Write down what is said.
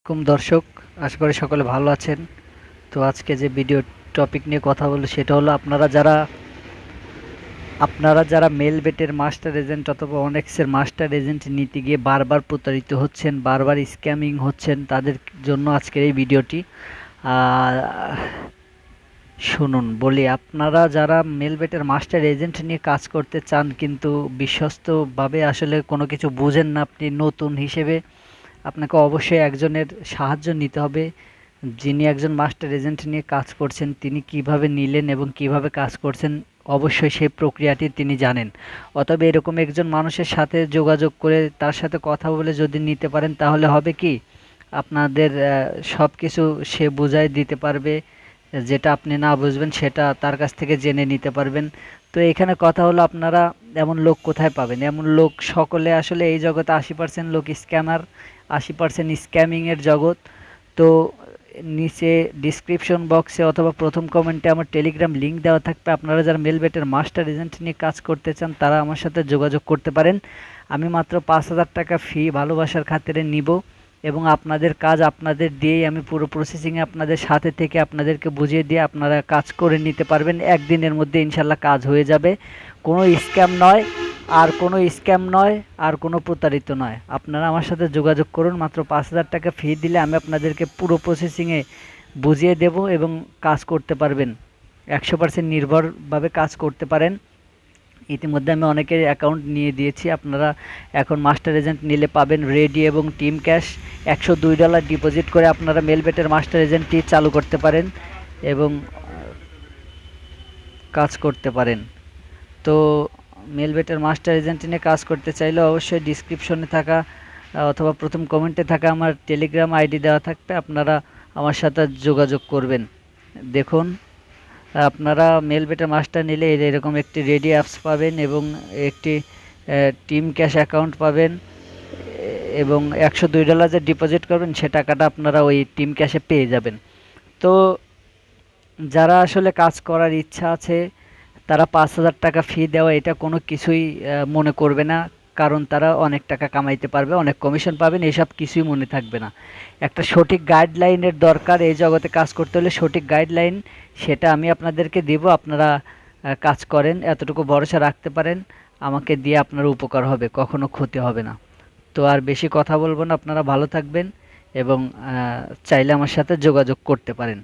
দর্শক, আশা করি সকলে ভালো আছেন। তো আজকে যে ভিডিও টপিক নিয়ে কথা বলবো সেটা হলো আপনারা যারা মেল বেটের মাস্টার এজেন্ট অথবা অনেক্সের মাস্টার এজেন্ট নিতে গিয়ে বারবার প্রতারিত হচ্ছেন, বারবার স্ক্যামিং হচ্ছেন, তাদের জন্য আজকের এই ভিডিওটি। আর শুনুন বলি, আপনারা যারা মেল বেটের মাস্টার এজেন্ট নিয়ে কাজ করতে চান কিন্তু বিশ্বস্তভাবে আসলে কোনো কিছু বুঝেন না, আপনি নতুন হিসেবে, আপনাকে অবশ্যই একজনের সাহায্য নিতে হবে যিনি একজন মাস্টার এজেন্ট নিয়ে কাজ করছেন। তিনি কিভাবে নিলেন এবং কিভাবে কাজ করছেন অবশ্যই সেই প্রক্রিয়াটি তিনি জানেন। অতএব এরকম একজন মানুষের সাথে যোগাযোগ করে তার সাথে কথা বলে যদি নিতে পারেন তাহলে হবে কি, আপনাদের সব কিছু সে বুঝাই দিতে পারবে, যেটা আপনি না বুঝবেন সেটা তার কাছ থেকে জেনে নিতে পারবেন। তো এখানে কথা হলো, আপনারা এমন লোক কোথায় পাবেন? এমন লোক সকলে আসলে এই জগতে 80% লোক স্ক্যামার, 80% স্ক্যামিংয়ের জগৎ। তো নিচে ডিসক্রিপশন বক্সে অথবা প্রথম কমেন্টে আমার টেলিগ্রাম লিঙ্ক দেওয়া থাকবে। আপনারা যারা মেলবেটের মাস্টার এজেন্ট নিয়ে কাজ করতে চান তারা আমার সাথে যোগাযোগ করতে পারেন। আমি মাত্র 5,000 টাকা ফি ভালোবাসার খাতিরে নিব এবং আপনাদের কাজ আপনাদের দিয়েই আমি পুরো প্রসেসিংয়ে আপনাদের সাথে থেকে আপনাদেরকে বুঝিয়ে দিয়ে আপনারা কাজ করে নিতে পারবেন। একদিনের মধ্যে ইনশাল্লাহ কাজ হয়ে যাবে। কোনো স্ক্যাম নয়, আর কোনো প্রতারিত নয়। আপনারা আমার সাথে যোগাযোগ করুন, মাত্র 5,000 টাকা ফি দিলে আমি আপনাদেরকে পুরো প্রসেসিংয়ে বুঝিয়ে দেব এবং কাজ করতে পারবেন। 100% নির্ভরভাবে কাজ করতে পারেন। ইতিমধ্যে আমি অনেকের অ্যাকাউন্ট নিয়ে দিয়েছি। আপনারা এখন মাস্টার এজেন্ট নিলে পাবেন রেডি এবং টিম ক্যাশ। $102 ডিপোজিট করে আপনারা মেলবেটের মাস্টার এজেন্টটি চালু করতে পারেন এবং কাজ করতে পারেন। তো মেলবেটের মাস্টার এজেন্ট নিয়ে কাজ করতে চাইলে অবশ্যই ডিসক্রিপশনে থাকা অথবা প্রথম কমেন্টে থাকা আমার টেলিগ্রাম আইডি দেওয়া থাকবে, আপনারা আমার সাথে যোগাযোগ করবেন। দেখুন, আপনারা মেলবেটের মাস্টার নিলে এরকম একটি রেডি অ্যাপস পাবেন এবং একটি টিম ক্যাশ অ্যাকাউন্ট পাবেন এবং $102 যে ডিপোজিট করবেন সে টাকাটা আপনারা ওই টিম ক্যাশে পেয়ে যাবেন। তো যারা আসলে কাজ করার ইচ্ছা আছে তারা 5,000 টাকা ফি দেওয়া এটা কোনো কিছুই মনে করবে না, কারণ তারা অনেক টাকা কামাইতে পারবে, অনেক কমিশন পাবেন, এসব কিছুই মনে থাকবে না। একটা সঠিক গাইডলাইনের দরকার এই জগতে কাজ করতে হলে, সঠিক গাইডলাইন সেটা আমি আপনাদেরকে দেব। আপনারা কাজ করেন, এতটুকু ভরসা রাখতে পারেন, আমাকে দিয়ে আপনার উপকার হবে, কখনো ক্ষতি হবে না। তো আর বেশি কথা বলবো না, আপনারা ভালো থাকবেন এবং চাইলে আমার সাথে যোগাযোগ করতে পারেন।